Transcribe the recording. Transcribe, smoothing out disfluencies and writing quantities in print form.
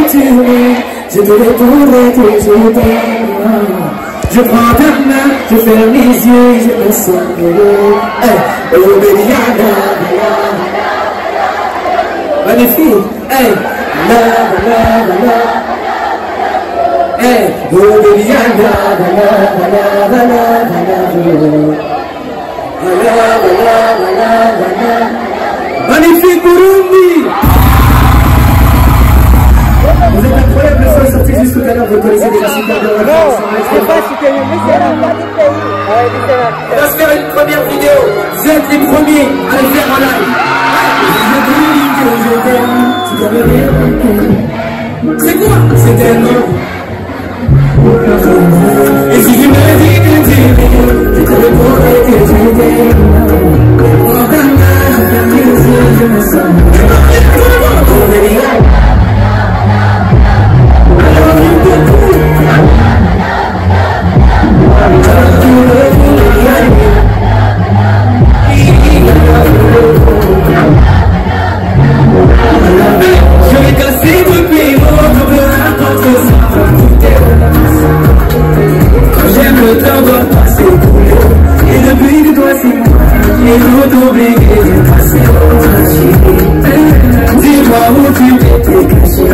tu es, je te répondrai que je t'aime. Je prends ta main, je ferme les yeux et je me sens heureux. Oh, Béliana, magnifique. Hey, la, la, la, la. Hey, oh, Béliana, la, la, la, la, la, la, la. Magnifique Burundi. Vous êtes incroyable, le son est sorti jusqu'au tout à l'heure, vous connaissez déjà super bien. Non, je sais pas si tu es pas du pays. On va se faire une première vidéo. Vous êtes les premiers à le faire en live. C'est quoi? C'est tellement. Et si tu me dis que tu m'aimes, je te répondrai que je t'aime. Prends ta main, je ferme les yeux, je me sens. Je vais casser depuis mon peu importe ça va coûter. Quand j'aime le temps doit passer couler. Et depuis que toi c'est moi, et l'autre obligé de passer au tragique. Dis-moi où tu t'étais caché.